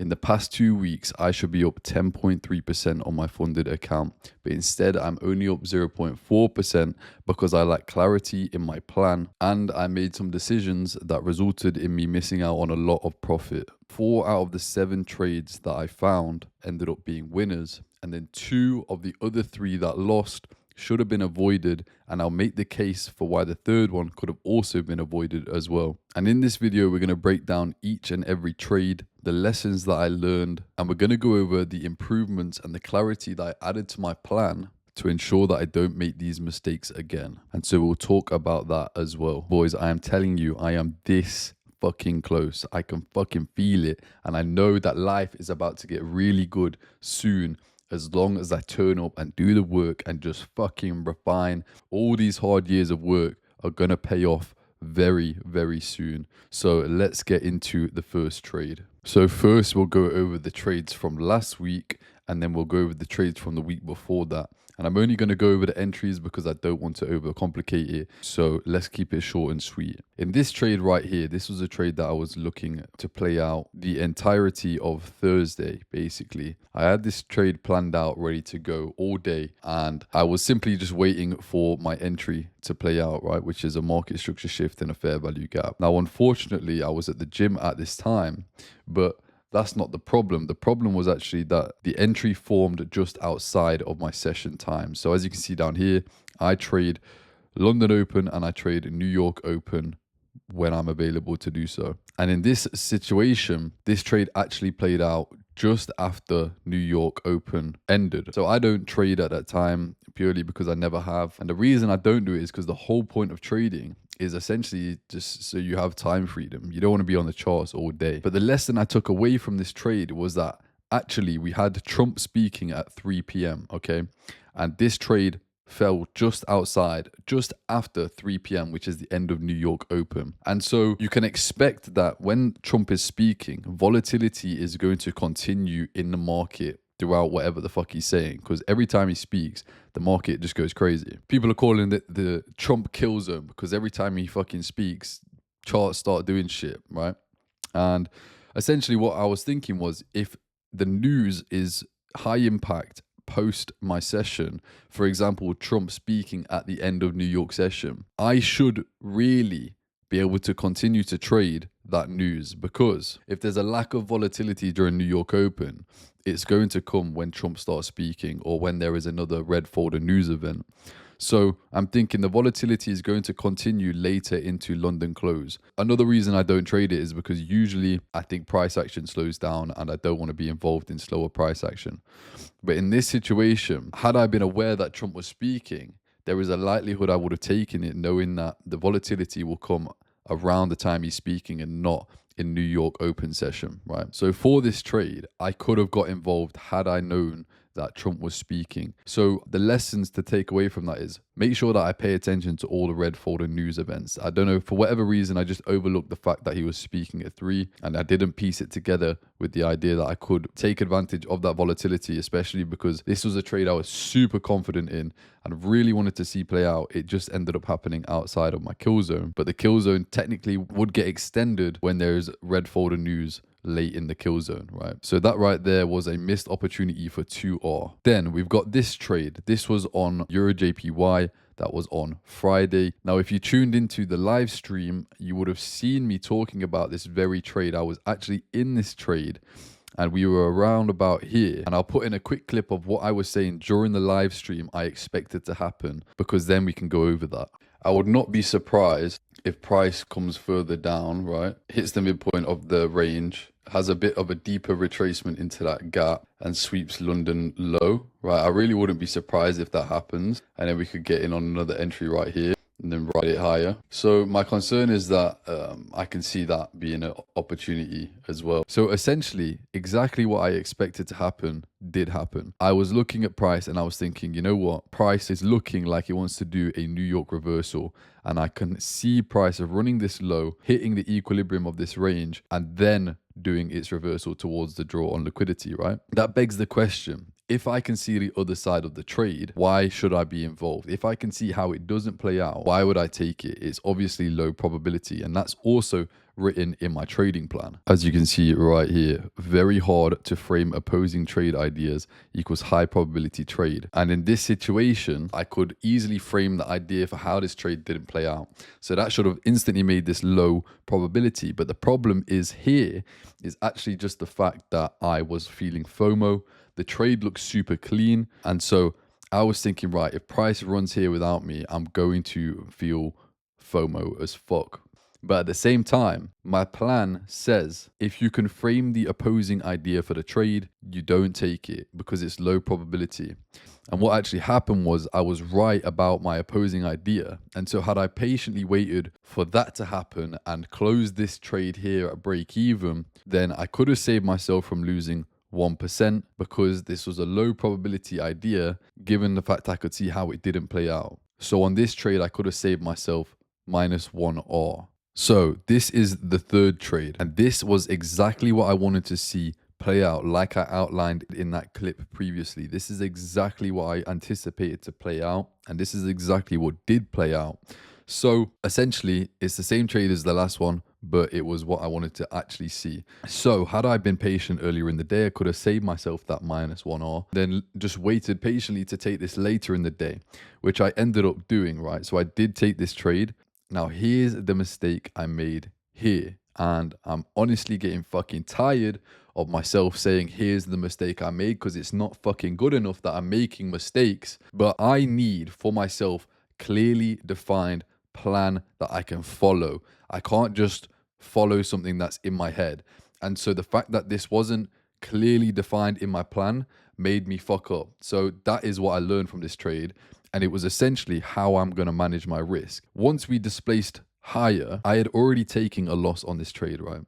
In the past 2 weeks, I should be up 10.3% on my funded account, but instead I'm only up 0.4% because I lack clarity in my plan and I made some decisions that resulted in me missing out on a lot of profit. 4 out of the 7 trades that I found ended up being winners, and then 2 of the other 3 that lost should have been avoided, and I'll make the case for why the third one could have also been avoided as well. And in this video, we're going to break down each and every trade, the lessons that I learned, and we're going to go over the improvements and the clarity that I added to my plan to ensure that I don't make these mistakes again. And so we'll talk about that as well. Boys, I am telling you, I am this fucking close. I can fucking feel it, and I know that life is about to get really good soon, as long as I turn up and do the work and just fucking refine. All these hard years of work are gonna pay off very, very soon. So let's get into the first trade. So first we'll go over the trades from last week, and then we'll go over the trades from the week before that. And I'm only going to go over the entries because I don't want to overcomplicate it. So let's keep it short and sweet. In this trade right here, this was a trade that I was looking to play out the entirety of Thursday, basically. I had this trade planned out, ready to go all day. And I was simply just waiting for my entry to play out, right? Which is a market structure shift and a fair value gap. Now, unfortunately, I was at the gym at this time, but that's not the problem. The problem was actually that the entry formed just outside of my session time. So as you can see down here, I trade London Open and I trade New York Open when I'm available to do so. And in this situation, this trade actually played out just after New York Open ended. So I don't trade at that time purely because I never have. And the reason I don't do it is because the whole point of trading is essentially just so you have time freedom. You don't want to be on the charts all day. But the lesson I took away from this trade was that actually we had Trump speaking at 3 p.m. Okay. And this trade fell just outside, just after 3 p.m., which is the end of New York Open. And so you can expect that when Trump is speaking, volatility is going to continue in the market throughout whatever the fuck he's saying, because every time he speaks, the market just goes crazy. People are calling it the Trump kill zone because every time he fucking speaks, charts start doing shit, right? And essentially what I was thinking was, if the news is high impact post my session, for example, Trump speaking at the end of New York session, I should really be able to continue to trade that news, because if there's a lack of volatility during New York Open, it's going to come when Trump starts speaking or when there is another red folder news event. So I'm thinking the volatility is going to continue later into London close. Another reason I don't trade it is because usually I think price action slows down and I don't want to be involved in slower price action. But in this situation, had I been aware that Trump was speaking, there is a likelihood I would have taken it knowing that the volatility will come around the time he's speaking and not in New York Open session, right? So for this trade, I could have got involved had I known that Trump was speaking. So the lessons to take away from that is make sure that I pay attention to all the red folder news events. I don't know, for whatever reason, I just overlooked the fact that he was speaking at 3 and I didn't piece it together with the idea that I could take advantage of that volatility, especially because this was a trade I was super confident in and really wanted to see play out. It just ended up happening outside of my kill zone, but the kill zone technically would get extended when there's red folder news late in the kill zone, right? So that right there was a missed opportunity for 2R. Then we've got this trade. This was on Euro JPY. That was on Friday. Now, if you tuned into the live stream, you would have seen me talking about this very trade. I was actually in this trade and we were around about here. And I'll put in a quick clip of what I was saying during the live stream I expected to happen, because then we can go over that. I would not be surprised if price comes further down, right? Hits the midpoint of the range, has a bit of a deeper retracement into that gap and sweeps London low, right? I really wouldn't be surprised if that happens. And then we could get in on another entry right here and then ride it higher. So my concern is that I can see that being an opportunity as well. So essentially, exactly what I expected to happen did happen. I was looking at price and I was thinking, you know what? Price is looking like it wants to do a New York reversal. And I can see price of running this low, hitting the equilibrium of this range, and then doing its reversal towards the draw on liquidity, right? That begs the question. If I can see the other side of the trade, why should I be involved? If I can see how it doesn't play out, why would I take it? It's obviously low probability. And that's also written in my trading plan. As you can see right here, very hard to frame opposing trade ideas equals high probability trade. And in this situation, I could easily frame the idea for how this trade didn't play out. So that should have instantly made this low probability. But the problem is here is actually just the fact that I was feeling FOMO. The trade looks super clean. And so I was thinking, right, if price runs here without me, I'm going to feel FOMO as fuck. But at the same time, my plan says if you can frame the opposing idea for the trade, you don't take it because it's low probability. And what actually happened was I was right about my opposing idea. And so had I patiently waited for that to happen and closed this trade here at break even, then I could have saved myself from losing 1% because this was a low probability idea given the fact I could see how it didn't play out. So on this trade, I could have saved myself -1R. So this is the third trade, and this was exactly what I wanted to see play out like I outlined in that clip previously. This is exactly what I anticipated to play out, and this is exactly what did play out. So essentially, it's the same trade as the last one, but it was what I wanted to actually see. So had I been patient earlier in the day, I could have saved myself that -1R, then just waited patiently to take this later in the day, which I ended up doing, right? So I did take this trade. Now, here's the mistake I made here. And I'm honestly getting fucking tired of myself saying, here's the mistake I made, because it's not fucking good enough that I'm making mistakes. But I need for myself clearly defined plan that I can follow. I can't just follow something that's in my head. And so the fact that this wasn't clearly defined in my plan made me fuck up. So that is what I learned from this trade. And it was essentially how I'm going to manage my risk. Once we displaced higher, I had already taken a loss on this trade, right?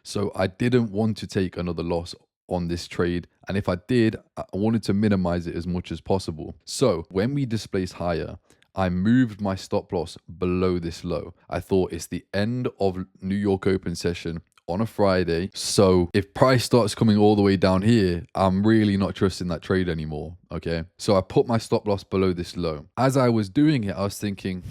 So I didn't want to take another loss on this trade. And if I did, I wanted to minimize it as much as possible. So when we displaced higher, I moved my stop loss below this low. I thought it's the end of New York Open session on a Friday. So if price starts coming all the way down here, I'm really not trusting that trade anymore. Okay. So I put my stop loss below this low. As I was doing it, I was thinking,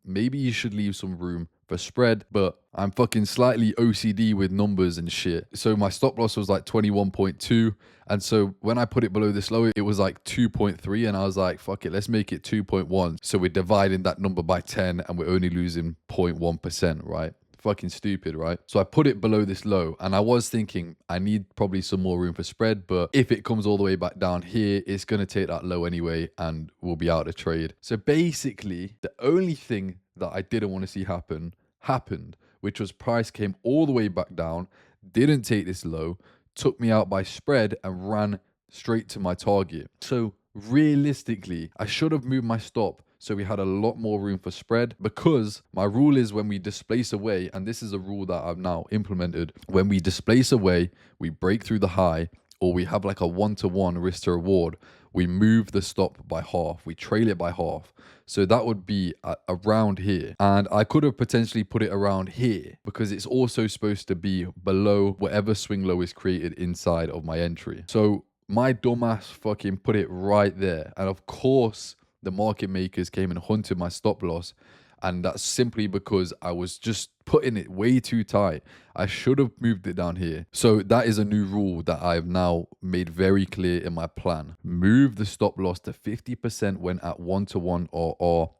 maybe you should leave some room for spread, but I'm fucking slightly OCD with numbers and shit. So my stop loss was like 21.2. And so when I put it below this low, it was like 2.3. And I was like, fuck it, let's make it 2.1. So we're dividing that number by 10 and we're only losing 0.1%, right? Fucking stupid, right? So I put it below this low and I was thinking I need probably some more room for spread, but if it comes all the way back down here, it's going to take that low anyway and we'll be out of trade. So basically, the only thing that I didn't want to see happened, which was price came all the way back down, didn't take this low, took me out by spread and ran straight to my target. So realistically, I should have moved my stop so we had a lot more room for spread, because my rule is when we displace away, and this is a rule that I've now implemented, when we displace away, we break through the high, or we have like a 1-to-1 risk to reward, we move the stop by half, we trail it by half. So that would be around here. And I could have potentially put it around here because it's also supposed to be below whatever swing low is created inside of my entry. So my dumbass fucking put it right there. And of course, the market makers came and hunted my stop loss. And that's simply because I was just putting it way too tight. I should have moved it down here. So that is a new rule that I've now made very clear in my plan. Move the stop loss to 50% when at 1-to-1 or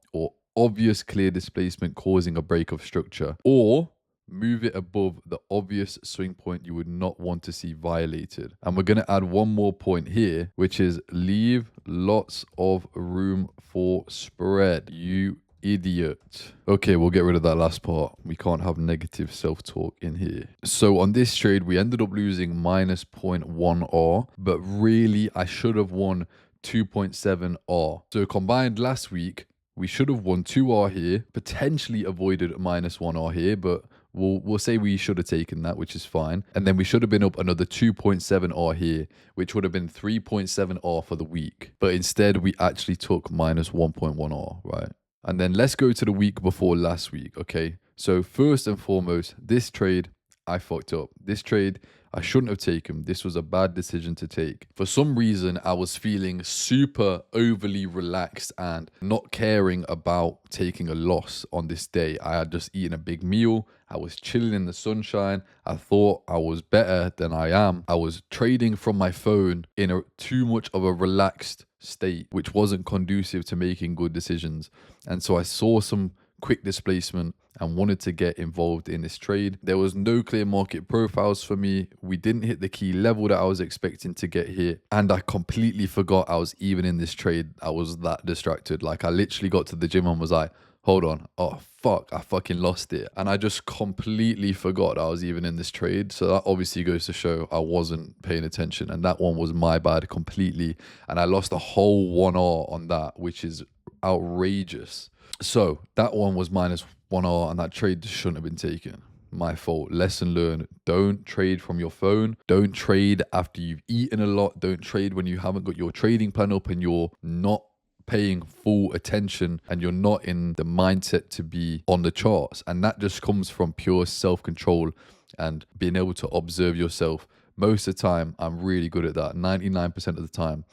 obvious clear displacement causing a break of structure, or move it above the obvious swing point you would not want to see violated. And we're going to add one more point here, which is leave lots of room for spread. You idiot. Okay, we'll get rid of that last part. We can't have negative self-talk in here. So on this trade, we ended up losing -0.1R, but really I should have won 2.7R. So combined last week, we should have won 2R here, potentially avoided -1R here, but we'll say we should have taken that, which is fine. And then we should have been up another 2.7R here, which would have been 3.7R for the week. But instead, we actually took -1.1R, right? And then let's go to the week before last week, okay? So first and foremost, this trade, I fucked up. This trade, I shouldn't have taken. This was a bad decision to take. For some reason, I was feeling super overly relaxed and not caring about taking a loss on this day. I had just eaten a big meal I was chilling in the sunshine. I thought I was better than I am. I was trading from my phone in too much of a relaxed state, which wasn't conducive to making good decisions. And so I saw some quick displacement and wanted to get involved in this trade. There was no clear market profiles for me. We didn't hit the key level that I was expecting to get hit. And I completely forgot I was even in this trade. I was that distracted. Like I literally got to the gym and was like, hold on, oh fuck, I fucking lost it. And I just completely forgot I was even in this trade. So that obviously goes to show I wasn't paying attention. And that one was my bad completely. And I lost a whole 1R on that, which is outrageous. So that one was minus 1R and that trade just shouldn't have been taken. My fault. Lesson learned. Don't trade from your phone. Don't trade after you've eaten a lot. Don't trade when you haven't got your trading plan up and you're not paying full attention and you're not in the mindset to be on the charts. And that just comes from pure self-control and being able to observe yourself. Most of the time, I'm really good at that. 99% of the time.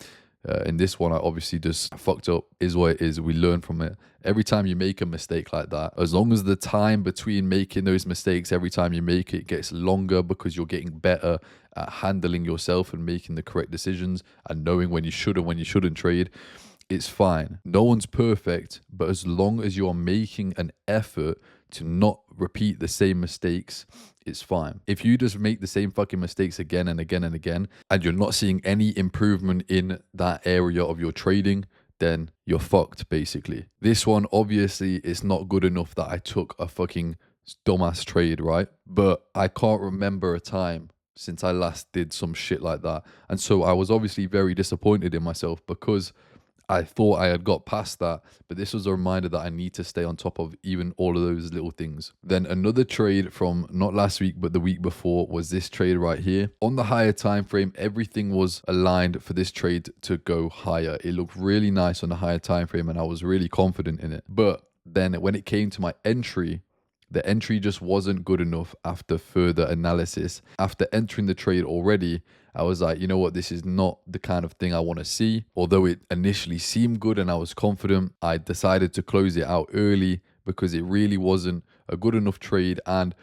In this one, I obviously just fucked up. Is what it is. We learn from it. Every time you make a mistake like that, as long as the time between making those mistakes, every time you make it gets longer because you're getting better at handling yourself and making the correct decisions and knowing when you should and when you shouldn't trade, it's fine. No one's perfect, but as long as you're making an effort to not repeat the same mistakes, it's fine. If you just make the same fucking mistakes again and again and again, and you're not seeing any improvement in that area of your trading, then you're fucked, basically. This one, obviously, is not good enough that I took a fucking dumbass trade, right? But I can't remember a time since I last did some shit like that. And so I was obviously very disappointed in myself because I thought I had got past that, but this was a reminder that I need to stay on top of even all of those little things. Then another trade from not last week, but the week before was this trade right here. On the higher time frame, everything was aligned for this trade to go higher. It looked really nice on the higher time frame and I was really confident in it. But then when it came to my entry, the entry just wasn't good enough after further analysis. After entering the trade already, I was like, you know what, this is not the kind of thing I want to see. Although it initially seemed good and I was confident, I decided to close it out early because it really wasn't a good enough trade. And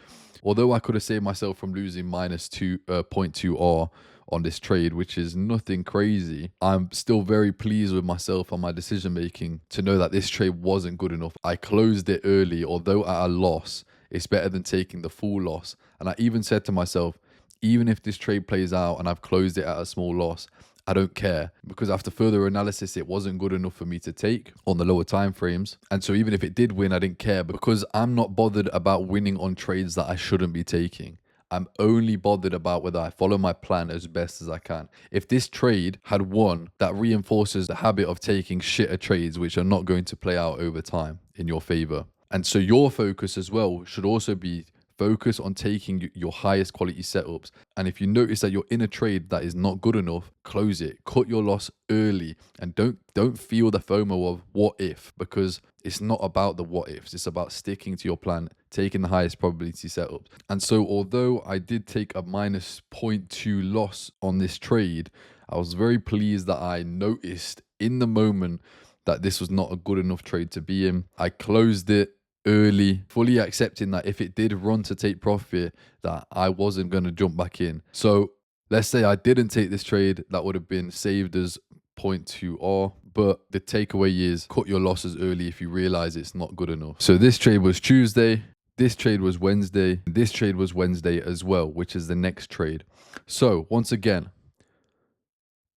although I could have saved myself from losing minus 0.2R on this trade, which is nothing crazy, I'm still very pleased with myself and my decision making to know that this trade wasn't good enough. I closed it early, although at a loss. It's better than taking the full loss. And I even said to myself, even if this trade plays out and I've closed it at a small loss, I don't care, because after further analysis, it wasn't good enough for me to take on the lower time frames. And so even if it did win, I didn't care because I'm not bothered about winning on trades that I shouldn't be taking. I'm only bothered about whether I follow my plan as best as I can. If this trade had won, that reinforces the habit of taking shitter trades, which are not going to play out over time in your favor. And so your focus as well should also be focus on taking your highest quality setups. And if you notice that you're in a trade that is not good enough, close it, cut your loss early, and don't feel the FOMO of what if, because it's not about the what ifs. It's about sticking to your plan, taking the highest probability setups. And so although I did take a minus 0.2 loss on this trade, I was very pleased that I noticed in the moment that this was not a good enough trade to be in. I closed it early, fully accepting that if it did run to take profit, that I wasn't going to jump back in. So let's say I didn't take this trade, that would have been saved as 0.2R. But the takeaway is cut your losses early if you realize it's not good enough. So this trade was Tuesday, this trade was Wednesday, this trade was Wednesday as well, which is the next trade. So once again,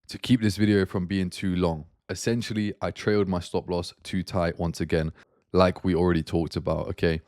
to keep this video from being too long, essentially I trailed my stop loss too tight once again, like we already talked about, okay?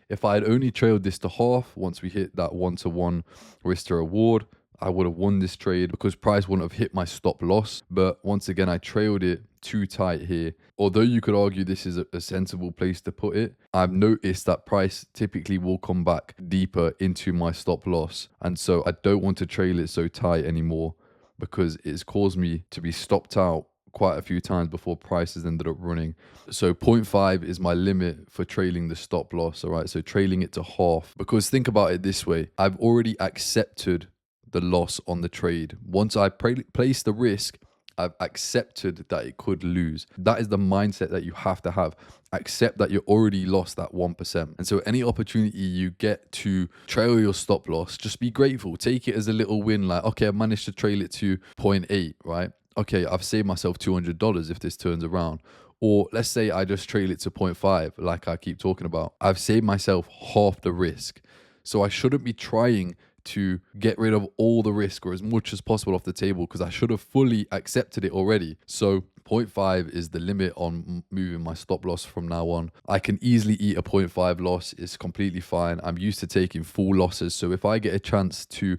If I had only trailed this to half, once we hit that 1-to-1 risk to reward, I would have won this trade because price wouldn't have hit my stop loss. But once again, I trailed it too tight here. Although you could argue this is a sensible place to put it, I've noticed that price typically will come back deeper into my stop loss. And so I don't want to trail it so tight anymore because it's caused me to be stopped out quite a few times before prices ended up running. So 0.5 is my limit for trailing the stop loss, all right? So trailing it to half, because think about it this way. I've already accepted the loss on the trade. Once I place the risk, I've accepted that it could lose. That is the mindset that you have to have. Accept that you already lost that 1%. And so any opportunity you get to trail your stop loss, just be grateful. Take it as a little win. Like, okay, I managed to trail it to 0.8, right? Okay, I've saved myself $200 if this turns around. Or let's say I just trail it to 0.5, like I keep talking about. I've saved myself half the risk. So I shouldn't be trying to get rid of all the risk or as much as possible off the table, because I should have fully accepted it already. So 0.5 is the limit on moving my stop loss from now on. I can easily eat a 0.5 loss. It's completely fine. I'm used to taking full losses. So if I get a chance to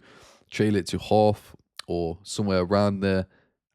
trail it to half or somewhere around there,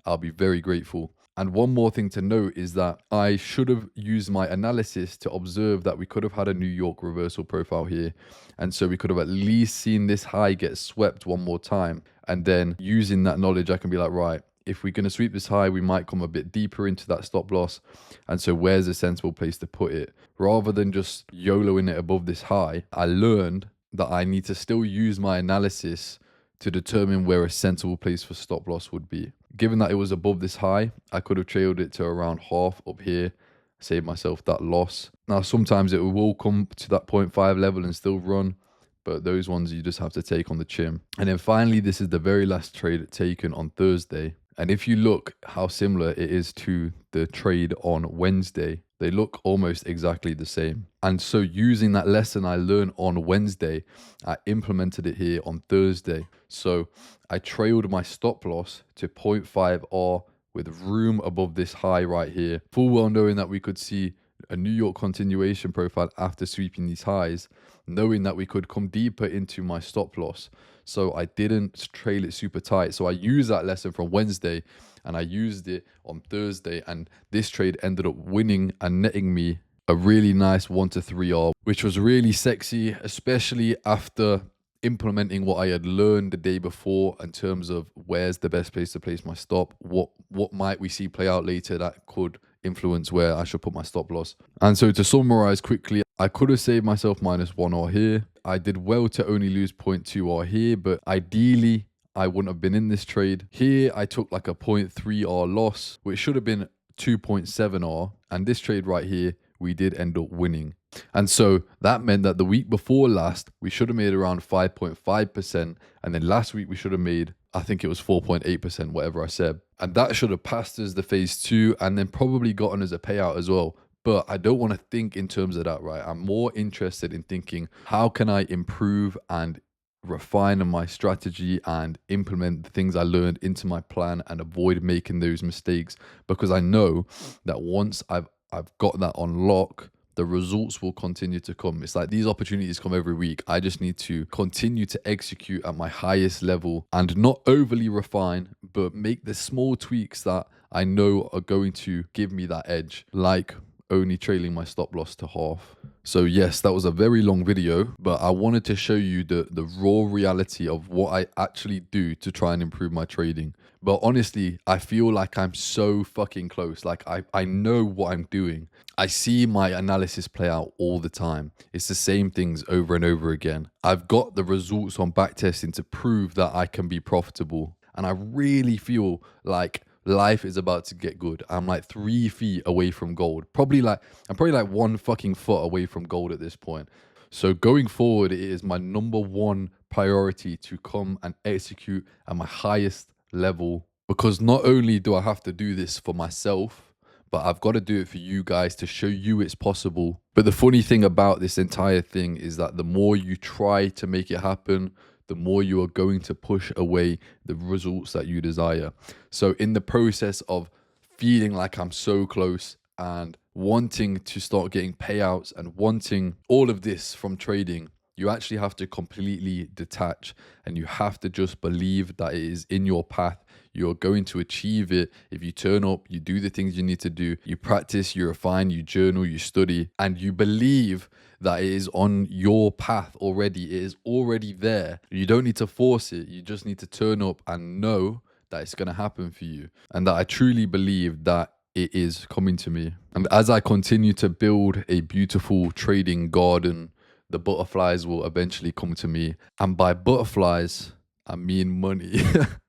I'll be very grateful. And one more thing to note is that I should have used my analysis to observe that we could have had a New York reversal profile here. And so we could have at least seen this high get swept one more time. And then using that knowledge, I can be like, right, if we're going to sweep this high, we might come a bit deeper into that stop loss. And so where's a sensible place to put it? Rather than just YOLOing it above this high, I learned that I need to still use my analysis to determine where a sensible place for stop loss would be. Given that it was above this high, I could have trailed it to around half up here, save myself that loss. Now, sometimes it will come to that 0.5 level and still run, but those ones you just have to take on the chin. And then finally, this is the very last trade taken on Thursday. And if you look how similar it is to the trade on Wednesday, they look almost exactly the same. And so using that lesson I learned on Wednesday, I implemented it here on Thursday. So I trailed my stop loss to 0.5 R with room above this high right here, full well knowing that we could see a New York continuation profile after sweeping these highs, knowing that we could come deeper into my stop loss. So I didn't trail it super tight. So I used that lesson from Wednesday and I used it on Thursday, and this trade ended up winning and netting me a really nice 1 to 3 R, which was really sexy, especially after implementing what I had learned the day before in terms of where's the best place to place my stop, what might we see play out later that could influence where I should put my stop loss. And so to summarize quickly, I could have saved myself -1 R here. I did well to only lose 0.2 R here, but ideally I wouldn't have been in this trade. Here I took like a 0.3 R loss, which should have been 2.7 R, and this trade right here we did end up winning. And so that meant that the week before last, we should have made around 5.5%. And then last week, we should have made, I think it was 4.8%, whatever I said. And that should have passed us the phase 2 and then probably gotten us a payout as well. But I don't want to think in terms of that, right? I'm more interested in thinking, how can I improve and refine my strategy and implement the things I learned into my plan and avoid making those mistakes? Because I know that once I've got that on lock, the results will continue to come. It's like these opportunities come every week. I just need to continue to execute at my highest level and not overly refine, but make the small tweaks that I know are going to give me that edge, like only trailing my stop loss to half. So yes, that was a very long video, but I wanted to show you the raw reality of what I actually do to try and improve my trading. But honestly, I feel like I'm so fucking close. Like I know what I'm doing. I see my analysis play out all the time. It's the same things over and over again. I've got the results on backtesting to prove that I can be profitable. And I really feel like life is about to get good. I'm like 3 feet away from gold. I'm probably like 1 fucking foot away from gold at this point. So going forward, it is my #1 priority to come and execute at my highest level, because not only do I have to do this for myself, but I've got to do it for you guys to show you it's possible. But the funny thing about this entire thing is that the more you try to make it happen, the more you are going to push away the results that you desire. So in the process of feeling like I'm so close and wanting to start getting payouts and wanting all of this from trading, you actually have to completely detach, and you have to just believe that it is in your path. You're going to achieve it if you turn up, you do the things you need to do, you practice, you refine, you journal, you study, and you believe that it is on your path already. It is already there. You don't need to force it. You just need to turn up and know that it's going to happen for you, and that I truly believe that it is coming to me. And as I continue to build a beautiful trading garden, the butterflies will eventually come to me. And by butterflies, I mean money.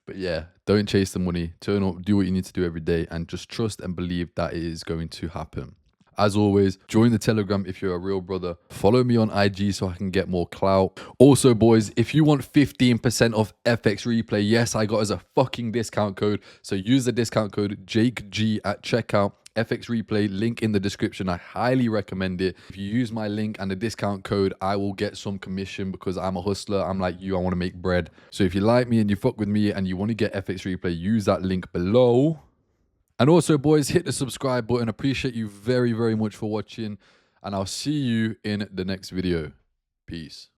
But yeah, don't chase the money. Turn up, do what you need to do every day, and just trust and believe that it is going to happen. As always, join the Telegram if you're a real brother. Follow me on IG so I can get more clout. Also, boys, if you want 15% off FX Replay, yes, I got as a fucking discount code. So use the discount code JakeG at checkout. FX Replay, link in the description. I highly recommend it. If you use my link and the discount code, I will get some commission because I'm a hustler. I'm like you, I want to make bread. So if you like me and you fuck with me and you want to get FX Replay, use that link below. And also, boys, hit the subscribe button. Appreciate you very, very much for watching. And I'll see you in the next video. Peace.